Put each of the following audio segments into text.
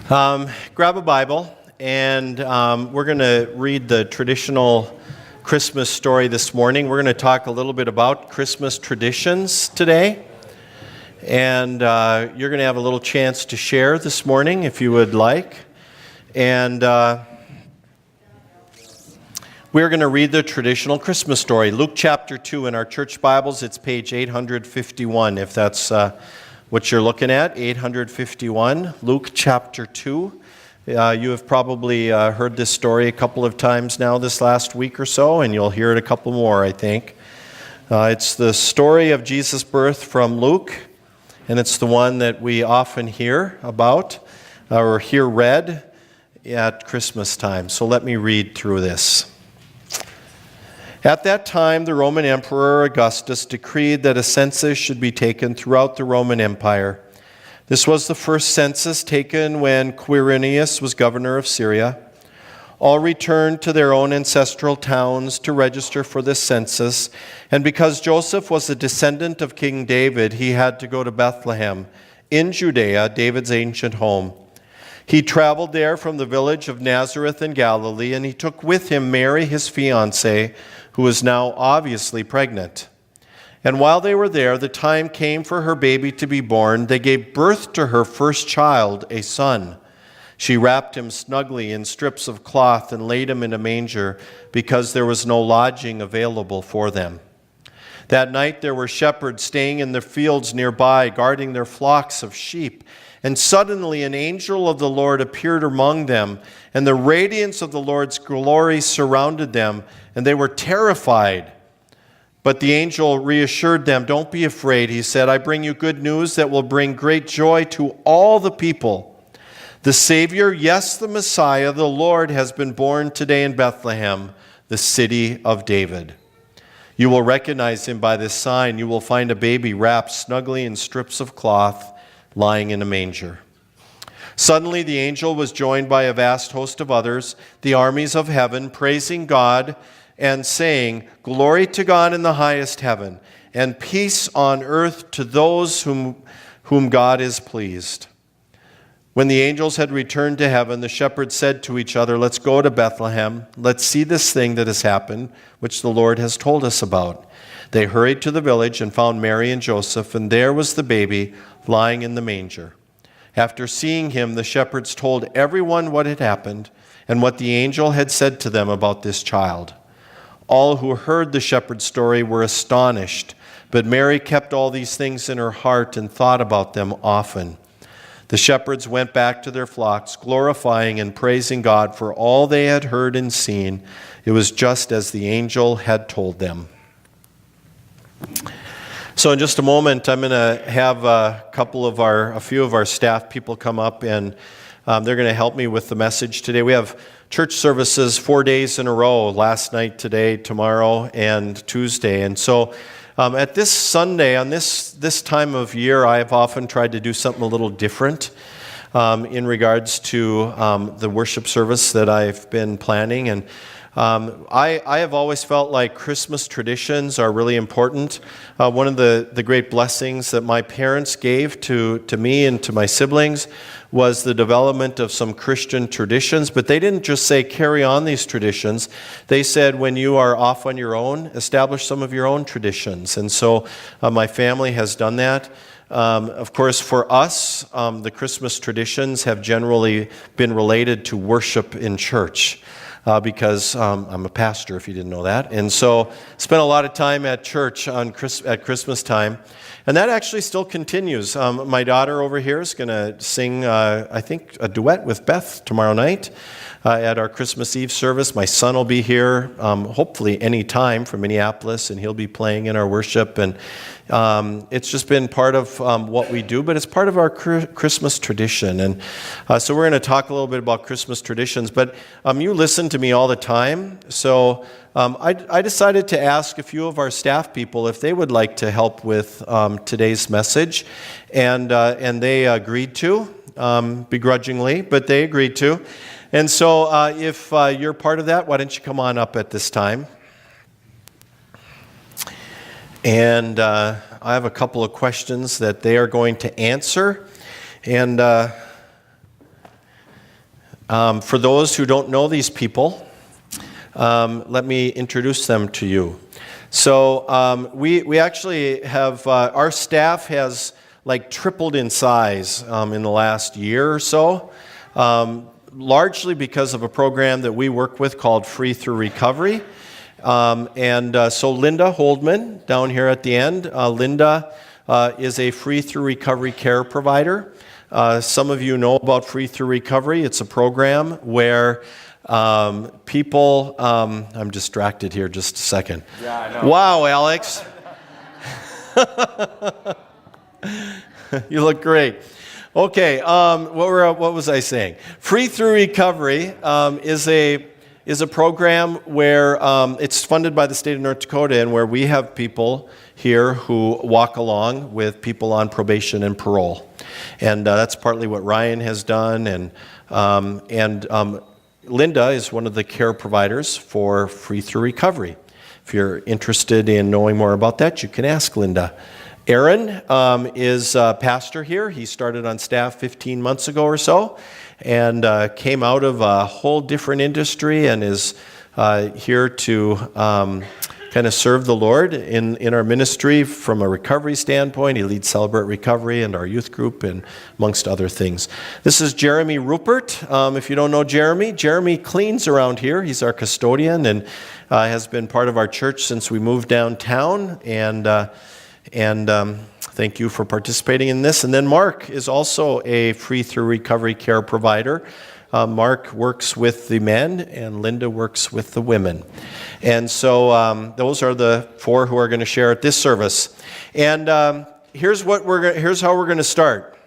Grab a Bible, and we're going to read the traditional Christmas story this morning. We're going to talk a little bit about Christmas traditions today, and you're going to have a little chance to share this morning if you would like. And we're going to read the traditional Christmas story, Luke chapter 2 in our church Bibles. It's page 851, if that's what you're looking at, 851, Luke chapter 2. You have probably heard this story a couple of times now this last week or so, and you'll hear it a couple more, I think. It's the story of Jesus' birth from Luke, and it's the one that we often hear about or hear read at Christmas time. So let me read through this. At that time, the Roman Emperor Augustus decreed that a census should be taken throughout the Roman Empire. This was the first census taken when Quirinius was governor of Syria. All returned to their own ancestral towns to register for this census, and because Joseph was a descendant of King David, he had to go to Bethlehem in Judea, David's ancient home. He traveled there from the village of Nazareth in Galilee, and he took with him Mary, his fiancée, who was now obviously pregnant. And while they were there, the time came for her baby to be born. They gave birth to her first child, a son. She wrapped him snugly in strips of cloth and laid him in a manger because there was no lodging available for them. That night there were shepherds staying in the fields nearby, guarding their flocks of sheep. And suddenly an angel of the Lord appeared among them, and the radiance of the Lord's glory surrounded them, and they were terrified. But the angel reassured them, "Don't be afraid," he said. "I bring you good news that will bring great joy to all the people. The Savior, yes, the Messiah, the Lord, has been born today in Bethlehem, the city of David. You will recognize him by this sign. You will find a baby wrapped snugly in strips of cloth, lying in a manger." Suddenly the angel was joined by a vast host of others, the armies of heaven, praising God and saying, "Glory to God in the highest heaven, and peace on earth to those whom God is pleased." When the angels had returned to heaven, the shepherds said to each other, "Let's go to Bethlehem. Let's see this thing that has happened, which the Lord has told us about." They hurried to the village and found Mary and Joseph, and there was the baby lying in the manger. After seeing him, the shepherds told everyone what had happened and what the angel had said to them about this child. All who heard the shepherd's story were astonished, but Mary kept all these things in her heart and thought about them often. The shepherds went back to their flocks, glorifying and praising God for all they had heard and seen. It was just as the angel had told them. So in just a moment, I'm going to have a few of our staff people come up, and they're going to help me with the message today. We have church services 4 days in a row, last night, today, tomorrow, and Tuesday. And so at this Sunday, on this time of year, I've often tried to do something a little different in regards to the worship service that I've been planning. And I have always felt like Christmas traditions are really important. One of the great blessings that my parents gave to me and to my siblings was the development of some Christian traditions, but they didn't just say carry on these traditions. They said when you are off on your own, establish some of your own traditions. And so my family has done that. Of course, for us, the Christmas traditions have generally been related to worship in church. Because I'm a pastor, if you didn't know that. And so spent a lot of time at church at Christmas time. And that actually still continues. My daughter over here is going to sing, I think, a duet with Beth tomorrow night at our Christmas Eve service. My son will be here, hopefully any time from Minneapolis, and he'll be playing in our worship. And it's just been part of what we do, but it's part of our Christmas tradition. And so we're going to talk a little bit about Christmas traditions. But you listen to me all the time, so I decided to ask a few of our staff people if they would like to help with today's message, and they agreed to, begrudgingly, but they agreed to. And so if you're part of that, why don't you come on up at this time? And I have a couple of questions that they are going to answer. And For those who don't know these people, let me introduce them to you. So we actually have, our staff has like tripled in size in the last year or so, largely because of a program that we work with called Free Through Recovery. So Linda Holdman, down here at the end, Linda is a Free Through Recovery care provider. Some of you know about Free Through Recovery. It's a program where people, I'm distracted here just a second. Yeah, I know. Wow, Alex. You look great. Okay, what was I saying? Free Through Recovery is a program where it's funded by the state of North Dakota, and where we have people here who walk along with people on probation and parole. And that's partly what Ryan has done, and Linda is one of the care providers for Free Through Recovery. If you're interested in knowing more about that, you can ask Linda. Aaron is a pastor here. He started on staff 15 months ago or so, and came out of a whole different industry and is here to kind of serve the Lord in our ministry from a recovery standpoint. He leads Celebrate Recovery and our youth group, and amongst other things. This is Jeremy Rupert. If you don't know Jeremy cleans around here. He's our custodian and has been part of our church since we moved downtown, and thank you for participating in this. And then Mark is also a Free Through Recovery care provider. Mark works with the men, and Linda works with the women. And so those are the four who are going to share at this service. And here's how we're going to start.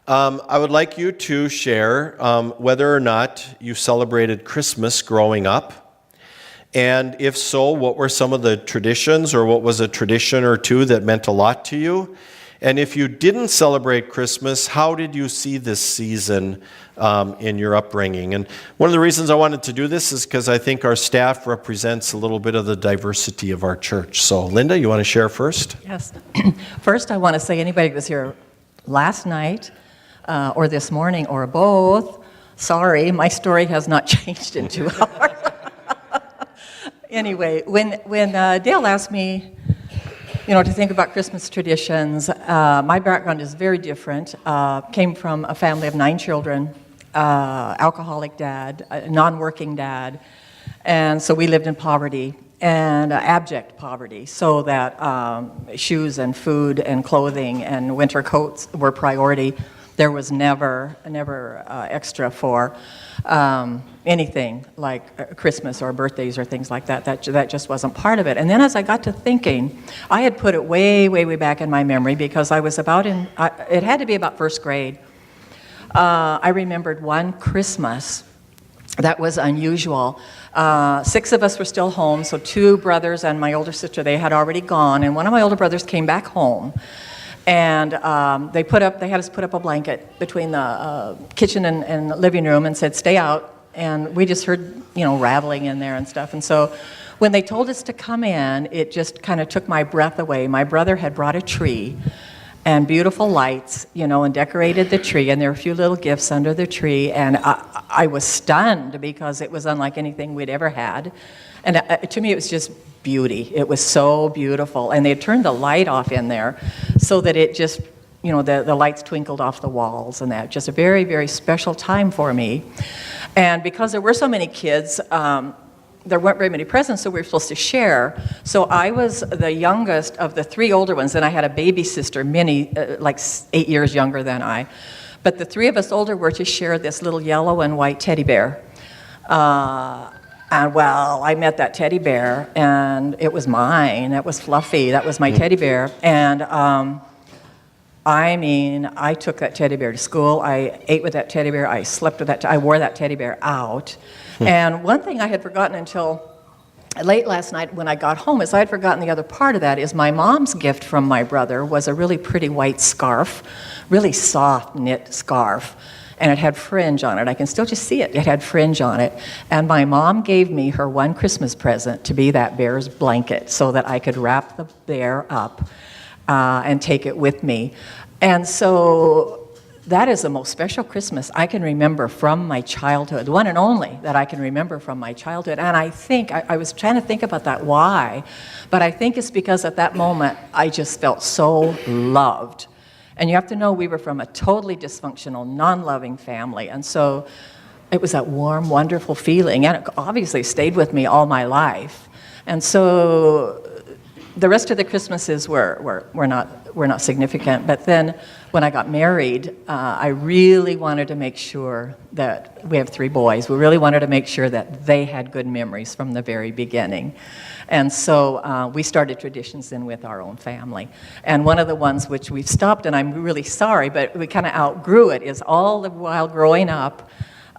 I would like you to share whether or not you celebrated Christmas growing up. And if so, what were some of the traditions, or what was a tradition or two that meant a lot to you? And if you didn't celebrate Christmas, how did you see this season in your upbringing? And one of the reasons I wanted to do this is because I think our staff represents a little bit of the diversity of our church. So, Linda, you want to share first? Yes. First, I want to say anybody who was here last night or this morning or both, sorry, my story has not changed in 2 hours. Anyway, when Dale asked me, to think about Christmas traditions, my background is very different. Came from a family of 9 children, alcoholic dad, a non-working dad, and so we lived in poverty, and abject poverty, so that shoes and food and clothing and winter coats were priority. There was never extra for anything like Christmas or birthdays or things like that. That just wasn't part of it. And then as I got to thinking, I had put it way, way, way back in my memory because I was it had to be about first grade. I remembered one Christmas that was unusual. 6 of us were still home, so 2 brothers and my older sister, they had already gone, and one of my older brothers came back home. And they had us put up a blanket between the kitchen and living room and said, stay out. And we just heard, rattling in there and stuff. And so when they told us to come in, it just kind of took my breath away. My brother had brought a tree and beautiful lights, and decorated the tree. And there were a few little gifts under the tree. And I was stunned because it was unlike anything we'd ever had. And to me, it was just beauty. It was so beautiful. And they had turned the light off in there so that it just, the lights twinkled off the walls and that. Just a very, very special time for me. And because there were so many kids, there weren't very many presents, so we were supposed to share. So I was the youngest of the 3 older ones, and I had a baby sister, Minnie, like 8 years younger than I. But the 3 of us older were to share this little yellow and white teddy bear. And well, I met that teddy bear, and it was mine. It was Fluffy. That was my teddy bear. And I took that teddy bear to school. I ate with that teddy bear. I slept with that. I wore that teddy bear out. And one thing I had forgotten until late last night when I got home is I had forgotten the other part of that is my mom's gift from my brother was a really pretty white scarf, really soft knit scarf. And it had fringe on it. I can still just see it. It had fringe on it. And my mom gave me her one Christmas present to be that bear's blanket so that I could wrap the bear up and take it with me. And so that is the most special Christmas I can remember from my childhood, the one and only that I can remember from my childhood. And I think, I was trying to think about that, why, but I think it's because at that moment I just felt so loved. And you have to know we were from a totally dysfunctional, non-loving family, and so it was that warm, wonderful feeling, and it obviously stayed with me all my life. And so the rest of the Christmases were not significant, but then when I got married, I really wanted to make sure that, we have 3 boys, we really wanted to make sure that they had good memories from the very beginning. And so we started traditions then with our own family. And one of the ones which we've stopped, and I'm really sorry, but we kind of outgrew it, is all the while growing up,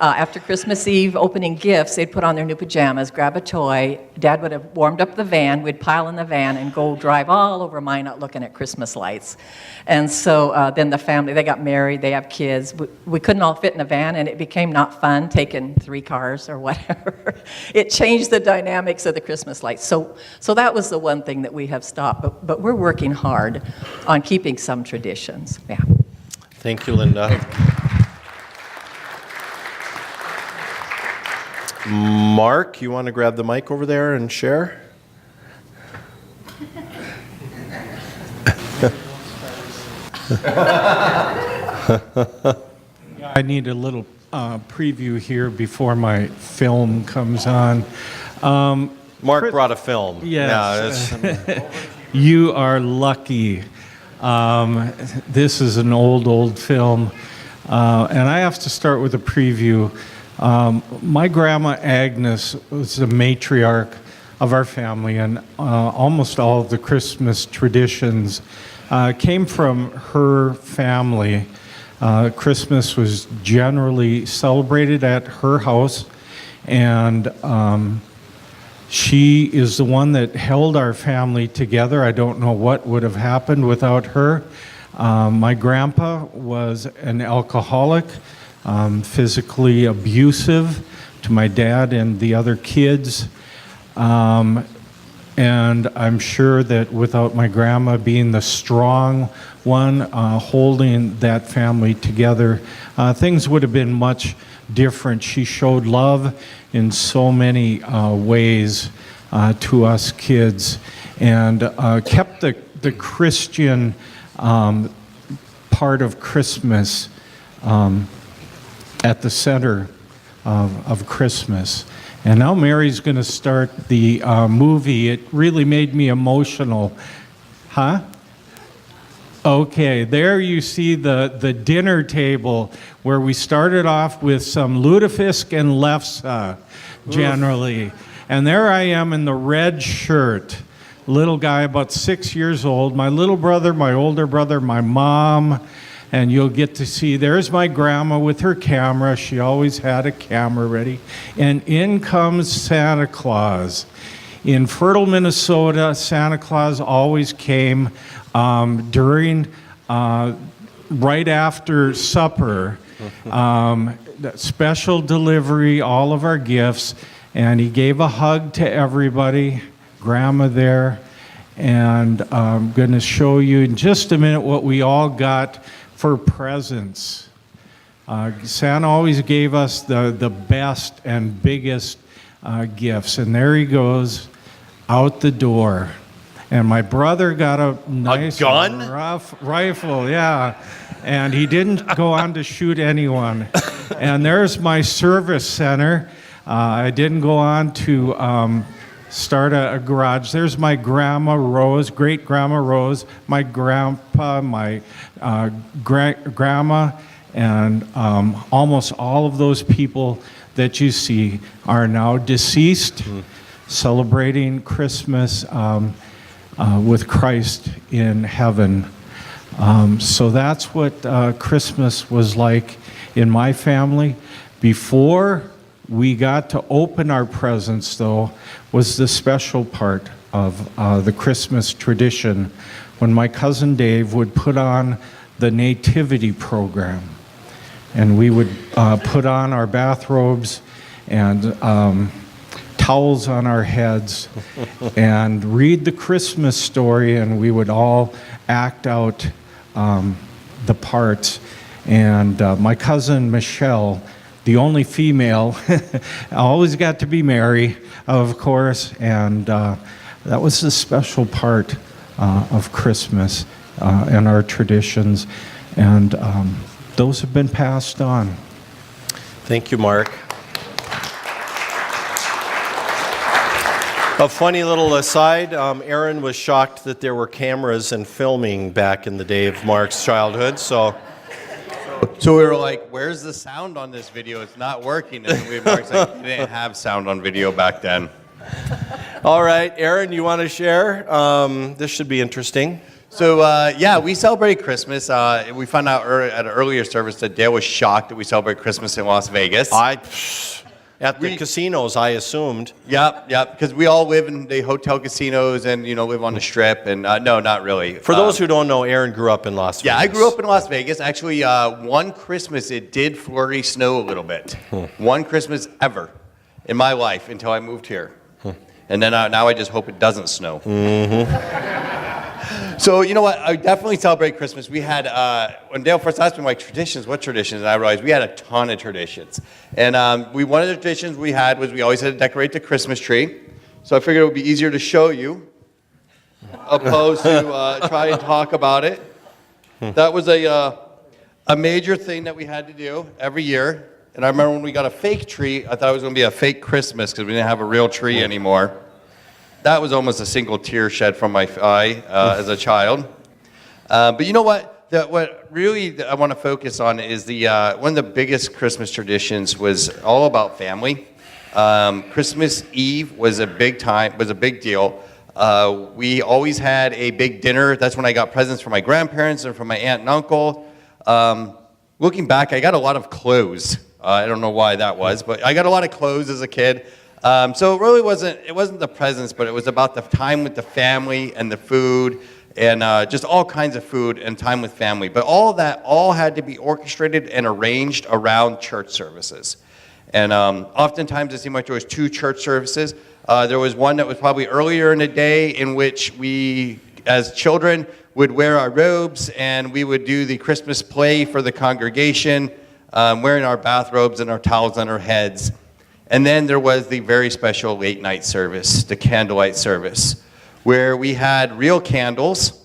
after Christmas Eve, opening gifts, they'd put on their new pajamas, grab a toy. Dad would have warmed up the van. We'd pile in the van and go drive all over Minot looking at Christmas lights. And so then the family, they got married, they have kids. We couldn't all fit in a van, and it became not fun taking 3 cars or whatever. It changed the dynamics of the Christmas lights. So that was the one thing that we have stopped. But we're working hard on keeping some traditions. Yeah. Thank you, Linda. Mark, you want to grab the mic over there and share? I need a little preview here before my film comes on. Mark brought a film. Yes. You are lucky. This is an old film. And I have to start with a preview. My grandma Agnes was the matriarch of our family, and almost all of the Christmas traditions came from her family. Christmas was generally celebrated at her house, and she is the one that held our family together. I don't know what would have happened without her. My grandpa was an alcoholic. Physically abusive to my dad and the other kids. And I'm sure that without my grandma being the strong one, holding that family together, things would have been much different. She showed love in so many ways to us kids, and kept the Christian part of Christmas at the center of Christmas. And now Mary's going to start the movie. It really made me emotional. Huh? Okay, there you see the dinner table where we started off with some lutefisk and lefse, generally. And there I am in the red shirt, little guy about 6 years old, my little brother, my older brother, my mom. And you'll get to see, there's my grandma with her camera. She always had a camera ready. And in comes Santa Claus. In fertile Minnesota, Santa Claus always came during, right after supper, special delivery, all of our gifts. And he gave a hug to everybody, grandma there. And I'm going to show you in just a minute what we all got for presents. Santa always gave us the best and biggest gifts. And there he goes out the door. And my brother got a nice rough rifle, yeah. And he didn't go on to shoot anyone. And there's my service center. I didn't go on to start a garage. There's my grandma Rose, great grandma Rose, my grandpa, my grandma, and almost all of those people that you see are now deceased, celebrating Christmas with Christ in heaven. So that's what Christmas was like in my family. Before we got to open our presents, though, was the special part of the Christmas tradition when my cousin Dave would put on the nativity program. And we would put on our bathrobes and towels on our heads and read the Christmas story, and we would all act out the parts. And my cousin Michelle, the only female, always got to be Mary, of course, and that was a special part of Christmas and our traditions, and those have been passed on. Thank you, Mark. A funny little aside, Aaron was shocked that there were cameras and filming back in the day of Mark's childhood, so we were like, where's the sound on this video? It's not working. And Mark's like, we didn't have sound on video back then. All right, Aaron, you want to share? This should be interesting. So, we celebrate Christmas. We found out at an earlier service that Dale was shocked that we celebrate Christmas in Las Vegas. At the casinos, I assumed. Yep, because we all live in the hotel casinos and, live on the Strip. And no, not really. For those who don't know, Aaron grew up in Las Vegas. Yeah, I grew up in Las Vegas. Actually, one Christmas, it did flurry snow a little bit. One Christmas ever in my life until I moved here. And then now I just hope it doesn't snow. So, you know what? I definitely celebrate Christmas. We had, when Dale first asked me, like, traditions, what traditions? And I realized we had a ton of traditions. And one of the traditions we had was we always had to decorate the Christmas tree. So I figured it would be easier to show you, opposed to try and talk about it. That was a major thing that we had to do every year. And I remember when we got a fake tree, I thought it was going to be a fake Christmas because we didn't have a real tree anymore. That was almost a single tear shed from my eye as a child. But you know what? What really I want to focus on is one of the biggest Christmas traditions was all about family. Christmas Eve was a big deal. We always had a big dinner. That's when I got presents from my grandparents and from my aunt and uncle. Looking back, I got a lot of clothes. I don't know why that was, but I got a lot of clothes as a kid. So it really wasn't the presents, but it was about the time with the family and the food and just all kinds of food and time with family. But all of that had to be orchestrated and arranged around church services. And oftentimes it seemed like there was two church services. There was one that was probably earlier in the day in which we, as children, would wear our robes and we would do the Christmas play for the congregation, wearing our bathrobes and our towels on our heads. And then there was the very special late night service, the candlelight service, where we had real candles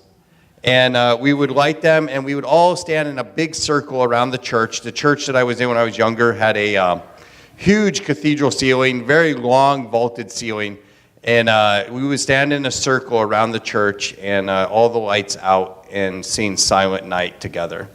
and we would light them and we would all stand in a big circle around the church. The church that I was in when I was younger had a huge cathedral ceiling, very long vaulted ceiling. And we would stand in a circle around the church and all the lights out and sing Silent Night together.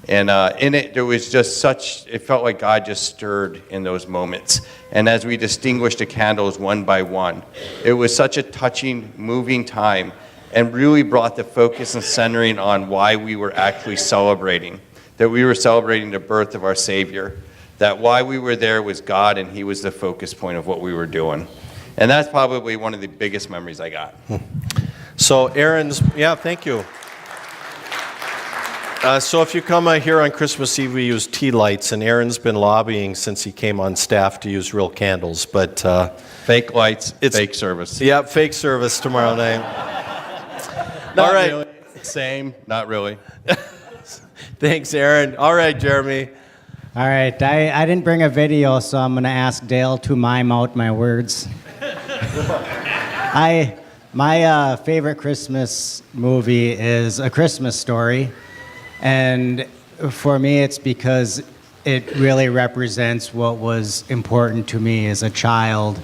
And in it, there was just it felt like God just stirred in those moments. And as we distinguished the candles one by one, it was such a touching, moving time and really brought the focus and centering on why we were actually celebrating, that we were celebrating the birth of our Savior, that why we were there was God and He was the focus point of what we were doing. And that's probably one of the biggest memories I got. So thank you. So if you come here on Christmas Eve, we use tea lights, and Aaron's been lobbying since he came on staff to use real candles, but fake lights, fake service. Yeah, fake service tomorrow night. All right. Really. Same, not really. Thanks, Aaron. All right, Jeremy. All right, I didn't bring a video, so I'm going to ask Dale to mime out my words. My favorite Christmas movie is A Christmas Story. And for me, it's because it really represents what was important to me as a child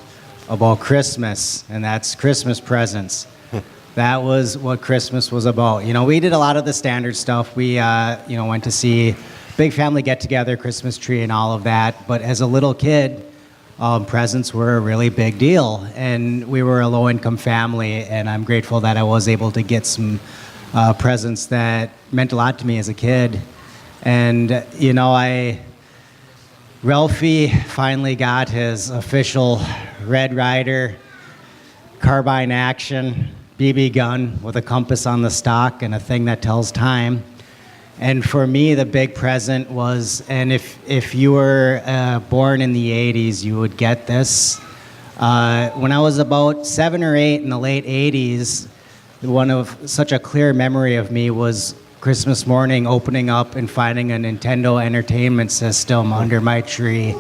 about Christmas, and that's Christmas presents. That was what Christmas was about. We did a lot of the standard stuff. We, went to see big family get-together, Christmas tree, and all of that. But as a little kid, presents were a really big deal, and we were a low-income family, and I'm grateful that I was able to get some presents that meant a lot to me as a kid. And, Ralphie finally got his official Red Ryder carbine action BB gun with a compass on the stock and a thing that tells time. And for me, the big present was, and if you were born in the 80s, you would get this. When I was about 7 or 8 in the late 80s, one of such a clear memory of me was Christmas morning, opening up and finding a Nintendo Entertainment System under my tree.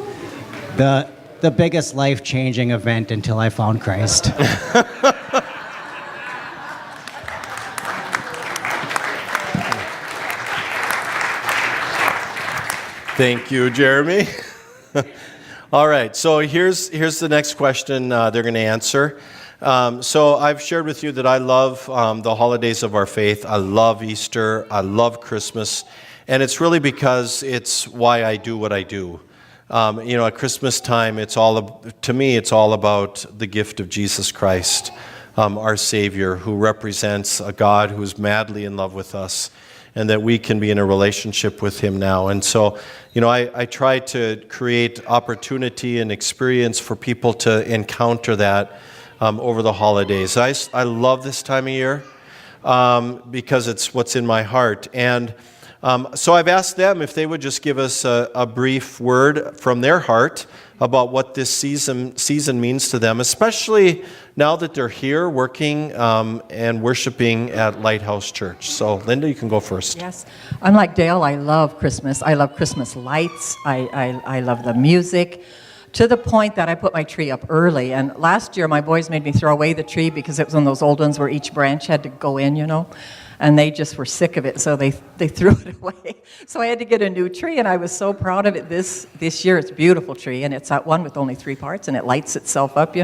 The biggest life-changing event until I found Christ. Thank you, Jeremy. All right, so here's the next question they're going to answer. So I've shared with you that I love the holidays of our faith. I love Easter. I love Christmas. And it's really because it's why I do what I do. At Christmas time, to me, it's all about the gift of Jesus Christ, our Savior, who represents a God who is madly in love with us, and that we can be in a relationship with Him now. And so, I try to create opportunity and experience for people to encounter that over the holidays. I love this time of year because it's what's in my heart. And so I've asked them if they would just give us a brief word from their heart about what this season means to them, especially now that they're here working and worshiping at Lighthouse Church. So, Linda, you can go first. Yes. I'm like Dale. I love Christmas. I love Christmas lights. I love the music, to the point that I put my tree up early. And last year, my boys made me throw away the tree because it was one of those old ones where each branch had to go in, and they just were sick of it, so they threw it away. So I had to get a new tree, and I was so proud of it this year. It's a beautiful tree, and it's that one with only 3 parts, and it lights itself up,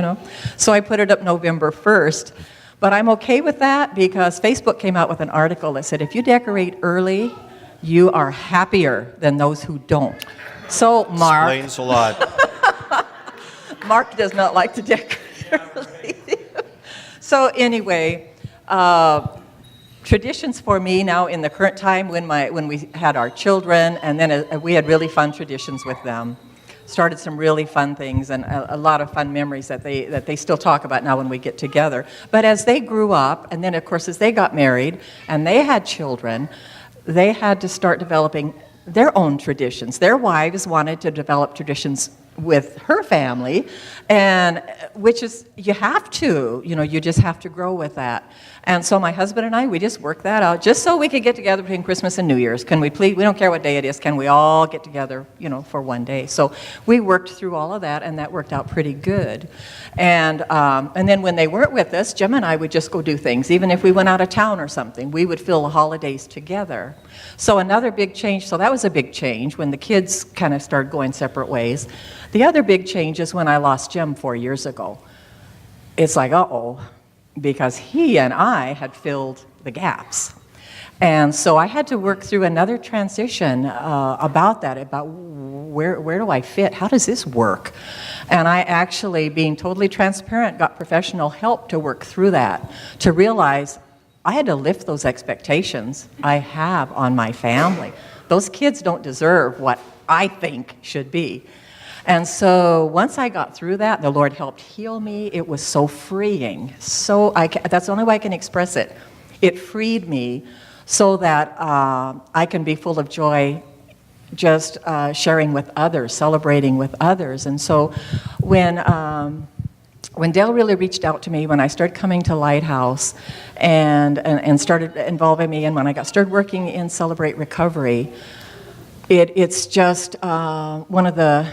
So I put it up November 1st. But I'm okay with that because Facebook came out with an article that said if you decorate early, you are happier than those who don't. So, Mark... Explains a lot. Mark does not like to decorate early. So anyway, traditions for me now in the current time when we had our children, and then we had really fun traditions with them. Started some really fun things and a lot of fun memories that they still talk about now when we get together. But as they grew up, and then of course as they got married and they had children, they had to start developing their own traditions. Their wives wanted to develop traditions with her family, and which is, you have to, you just have to grow with that. And so my husband and I, we just worked that out just so we could get together between Christmas and New Year's. Can we please, we don't care what day it is, can we all get together, for one day? So we worked through all of that, and that worked out pretty good. And then when they weren't with us, Jim and I would just go do things. Even if we went out of town or something, we would fill the holidays together. So another big change, so that was a big change when the kids kind of started going separate ways. The other big change is when I lost Jim 4 years ago. It's like, because he and I had filled the gaps. And so I had to work through another transition about where do I fit? How does this work? And I actually, being totally transparent, got professional help to work through that, to realize I had to lift those expectations I have on my family. Those kids don't deserve what I think should be. And so once I got through that, the Lord helped heal me. It was so freeing. That's the only way I can express it. It freed me so that I can be full of joy just sharing with others, celebrating with others. And so when Dale really reached out to me, when I started coming to Lighthouse and started involving me, and when I started working in Celebrate Recovery, it's just one of the...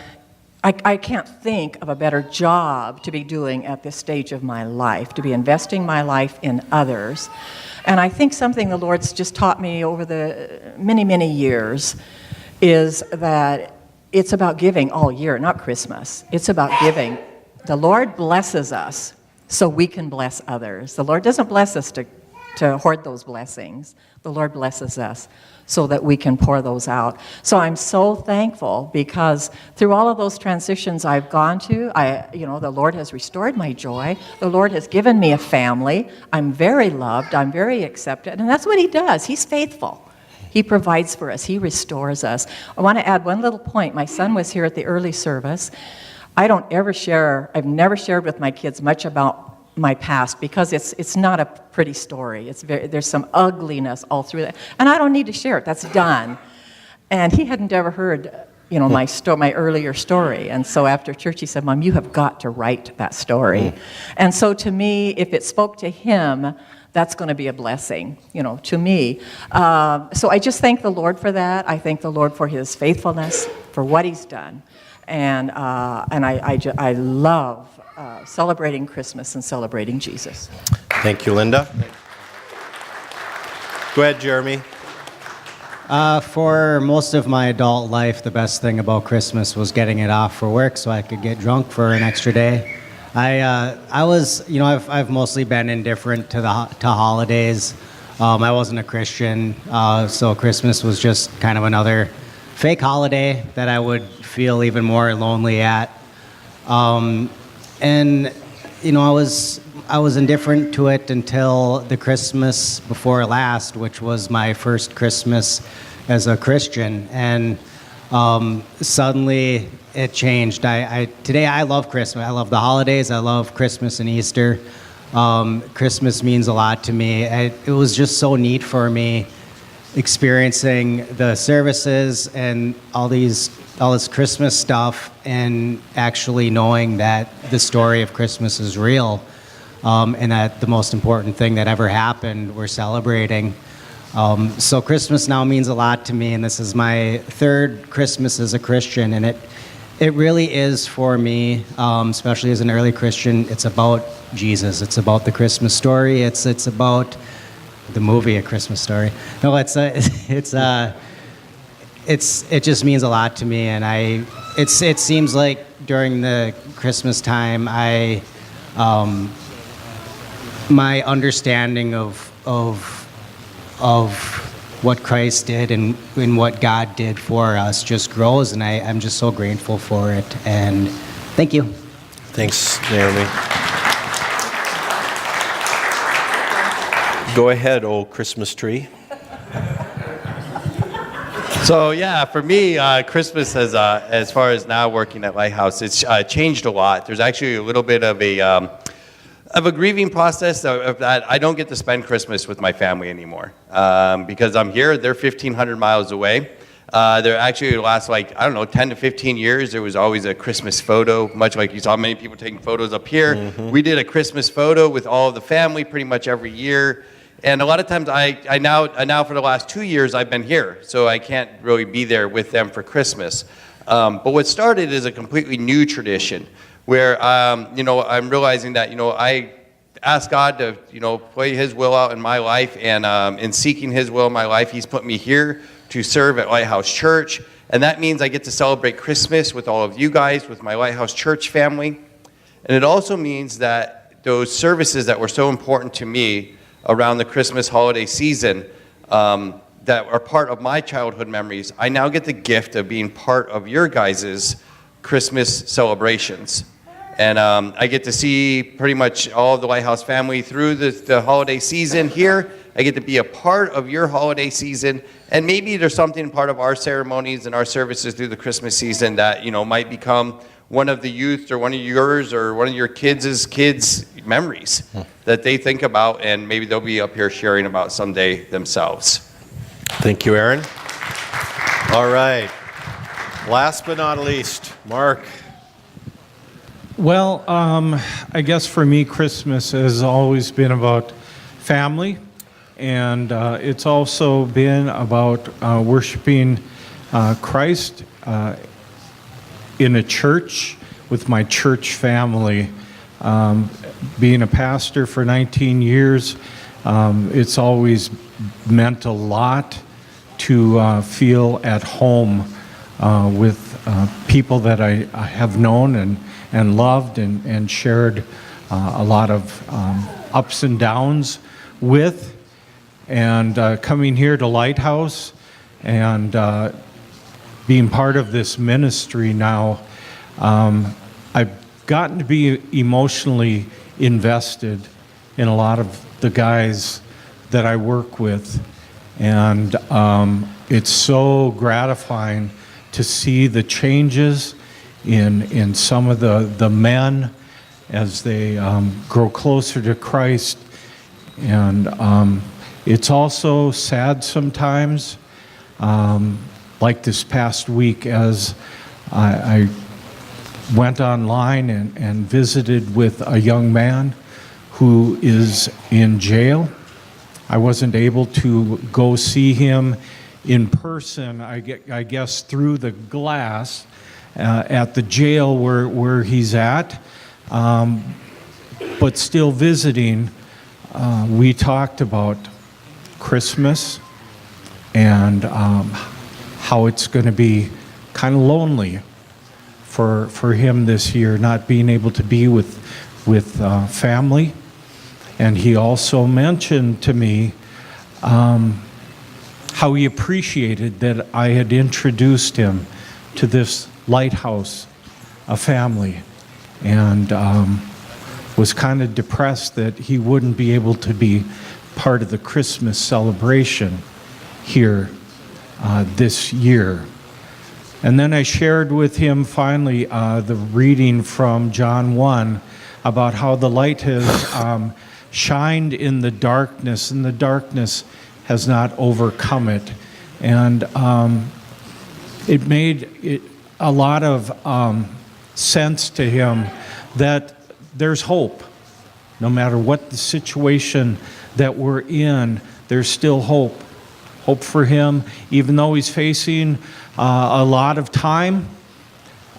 I can't think of a better job to be doing at this stage of my life, to be investing my life in others. And I think something the Lord's just taught me over the many, many years is that it's about giving all year, not Christmas. It's about giving. The Lord blesses us so we can bless others. The Lord doesn't bless us to hoard those blessings. The Lord blesses us so that we can pour those out. So I'm so thankful because through all of those transitions I've gone to, the Lord has restored my joy. The Lord has given me a family. I'm very loved. I'm very accepted. And that's what He does. He's faithful. He provides for us. He restores us. I want to add one little point. My son was here at the early service. I've never shared with my kids much about my past because it's not a pretty story. There's some ugliness all through that, and I don't need to share it. That's done. And he hadn't ever heard, my earlier story. And so after church, he said, "Mom, you have got to write that story." And so to me, if it spoke to him, that's going to be a blessing, to me. So I just thank the Lord for that. I thank the Lord for his faithfulness, for what he's done. And I love celebrating Christmas and celebrating Jesus. Thank you, Linda. Go ahead, Jeremy. For most of my adult life, the best thing about Christmas was getting it off for work so I could get drunk for an extra day. I've mostly been indifferent to holidays. I wasn't a Christian, so Christmas was just kind of another fake holiday that I would feel even more lonely at. I was indifferent to it until the Christmas before last, which was my first Christmas as a Christian, and suddenly it changed. Today I love Christmas. I love the holidays. I love Christmas and Easter. Christmas means a lot to me. It was just so neat for me experiencing the services and all this Christmas stuff, and actually knowing that the story of Christmas is real. And that the most important thing that ever happened, we're celebrating. So Christmas now means a lot to me, and this is my third Christmas as a Christian, and it really is for me, especially as an early Christian. It's about Jesus. It's about the Christmas story. It's about the movie A Christmas Story. No, it just means a lot to me, and it seems like during the Christmas time, my understanding of what Christ did and what God did for us just grows, and I'm just so grateful for it. And thank you. Thanks, Naomi. Go ahead, old Christmas tree. So yeah, for me, Christmas has, as far as now working at Lighthouse, it's changed a lot. There's actually a little bit of a grieving process of that I don't get to spend Christmas with my family anymore because I'm here. They're 1,500 miles away. They're actually the last 10 to 15 years. There was always a Christmas photo, much like you saw many people taking photos up here. Mm-hmm. We did a Christmas photo with all of the family pretty much every year. And a lot of times I now for the last 2 years I've been here, so I can't really be there with them for Christmas. But what started is a completely new tradition where I'm realizing that I ask God to play His will out in my life, and in seeking His will in my life, He's put me here to serve at Lighthouse Church, and that means I get to celebrate Christmas with all of you guys, with my Lighthouse Church family, and it also means that those services that were so important to me around the Christmas holiday season that are part of my childhood memories, I now get the gift of being part of your guys' Christmas celebrations. And I get to see pretty much all of the Lighthouse family through the holiday season here. I get to be a part of your holiday season. And maybe there's something part of our ceremonies and our services through the Christmas season that, might become one of the youth or one of yours or one of your kids' memories that they think about, and maybe they'll be up here sharing about someday themselves. Thank you, Aaron. All right. Last but not least, Mark. Well, I guess for me, Christmas has always been about family, and it's also been about worshiping Christ in a church with my church family. Being a pastor for 19 years, it's always meant a lot to feel at home with people that I have known and loved and shared a lot of ups and downs with. And coming here to Lighthouse and being part of this ministry now, I've gotten to be emotionally invested in a lot of the guys that I work with. And it's so gratifying to see the changes in some of the men as they grow closer to Christ. And it's also sad sometimes, like this past week, as I went online and visited with a young man who is in jail I wasn't able to go see him in person, I guess through the glass at the jail where he's at, but still visiting. We talked about Christmas and how it's going to be kind of lonely for him this year, not being able to be with family. And he also mentioned to me how he appreciated that I had introduced him to this Lighthouse, a family, and was kind of depressed that he wouldn't be able to be part of the Christmas celebration here this year. And then I shared with him finally the reading from John 1 about how the light has shined in the darkness, and the darkness has not overcome it. And it made a lot of sense to him that there's hope. No matter what the situation that we're in, there's still hope. Hope for him, even though he's facing a lot of time,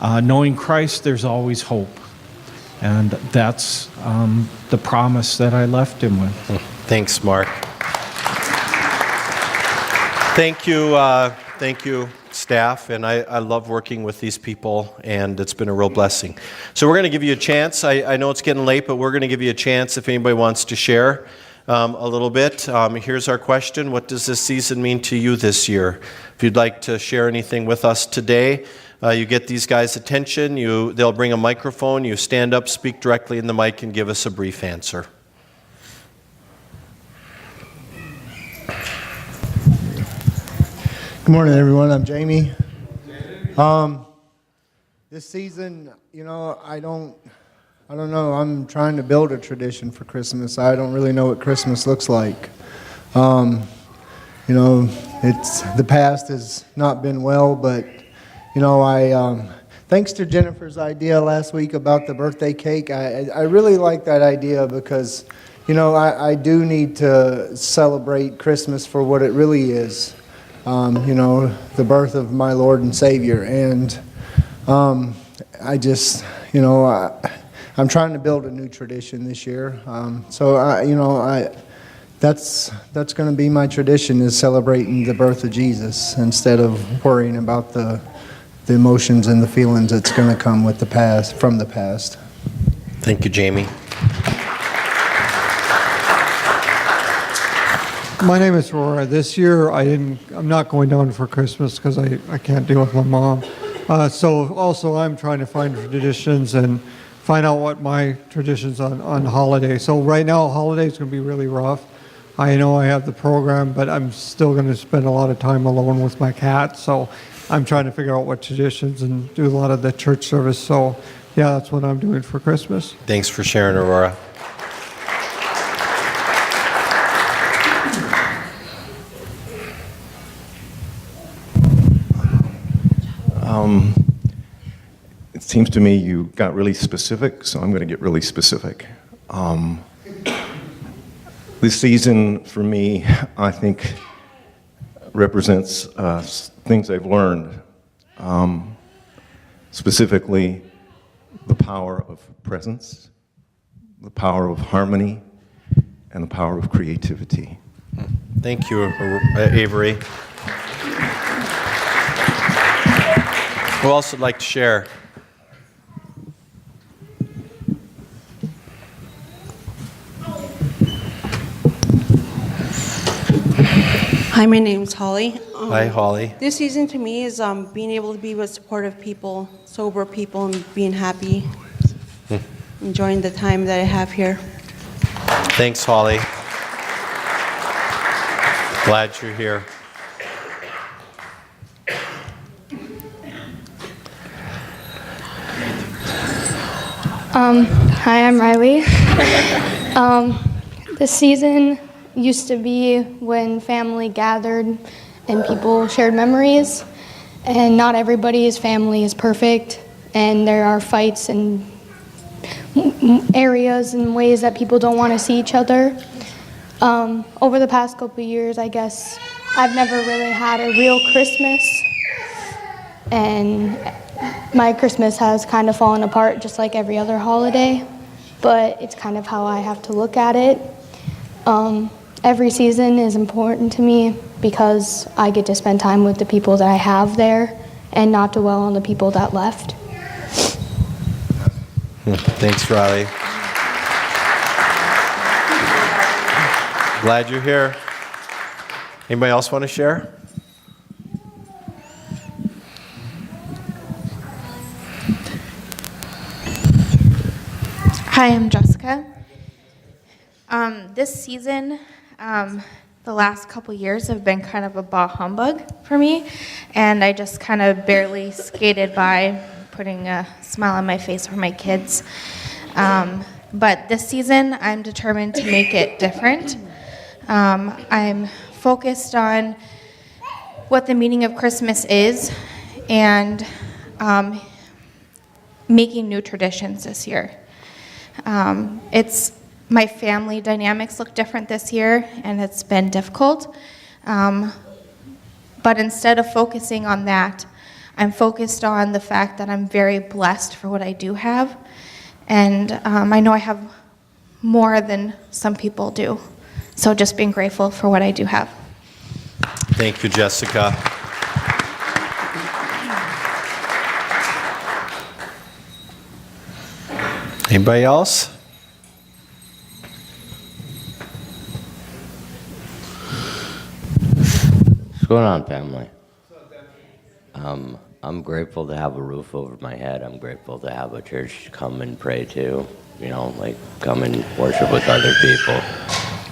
knowing Christ, there's always hope. And that's the promise that I left him with. Thanks, Mark. Thank you, staff, and I love working with these people, and it's been a real blessing. So we're going to give you a chance. I know it's getting late, but we're going to give you a chance if anybody wants to share a little bit. Here's our question. What does this season mean to you this year? If you'd like to share anything with us today, you get these guys' attention. They'll bring a microphone. You stand up, speak directly in the mic, and give us a brief answer. Good morning, everyone. I'm Jamie. This season, I don't know. I'm trying to build a tradition for Christmas. I don't really know what Christmas looks like. It's the past has not been well, but thanks to Jennifer's idea last week about the birthday cake, I really like that idea because I do need to celebrate Christmas for what it really is. The birth of my Lord and Savior. And I'm trying to build a new tradition this year. That's going to be my tradition, is celebrating the birth of Jesus instead of worrying about the emotions and the feelings that's going to come with from the past. Thank you, Jamie. My name is Rory. This year I'm not going down for Christmas because I can't deal with my mom. So also I'm trying to find traditions and find out what my traditions on holiday. So right now holiday is going to be really rough. I know I have the program, but I'm still going to spend a lot of time alone with my cat. So I'm trying to figure out what traditions and do a lot of the church service. So yeah, that's what I'm doing for Christmas. Thanks for sharing, Aurora. It seems to me you got really specific, so I'm going to get really specific. This season, for me, I think represents things I've learned, specifically the power of presence, the power of harmony, and the power of creativity. Thank you, Avery. Who else would like to share? Hi, my name's Holly. Hi, Holly. This season to me is being able to be with supportive people, sober people, and being happy, enjoying the time that I have here. Thanks, Holly. Glad you're here. Hi, I'm Riley. This season used to be when family gathered and people shared memories, and not everybody's family is perfect, and there are fights and areas and ways that people don't want to see each other. Over the past couple of years, I guess I've never really had a real Christmas, and my Christmas has kind of fallen apart just like every other holiday, but it's kind of how I have to look at it. Every season is important to me because I get to spend time with the people that I have there and not dwell on the people that left. Thanks, Riley. Glad you're here. Anybody else want to share? Hi, I'm Jessica. This season, the last couple years have been kind of a bah humbug for me, and I just kind of barely skated by, putting a smile on my face for my kids. But this season, I'm determined to make it different. I'm focused on what the meaning of Christmas is and making new traditions this year. My family dynamics look different this year, and it's been difficult. But instead of focusing on that, I'm focused on the fact that I'm very blessed for what I do have, and I know I have more than some people do. So just being grateful for what I do have. Thank you, Jessica. Anybody else? What's going on, family? I'm grateful to have a roof over my head. I'm grateful to have a church to come and pray to, come and worship with other people.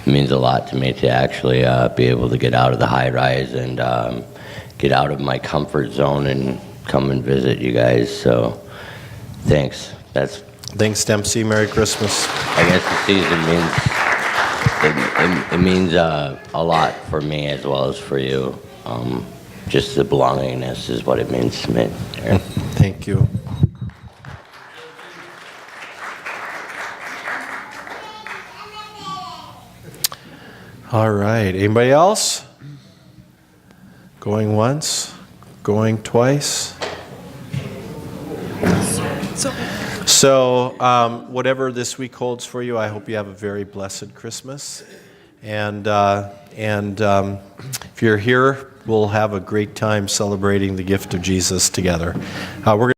It means a lot to me to actually be able to get out of the high rise and get out of my comfort zone and come and visit you guys. So thanks. Thanks, Dempsey. Merry Christmas. I guess the season means a lot for me as well as for you. Just the belongingness is what it means to me. Thank you. All right. Anybody else? Going once? Going twice? So, whatever this week holds for you, I hope you have a very blessed Christmas. And if you're here, we'll have a great time celebrating the gift of Jesus together. We're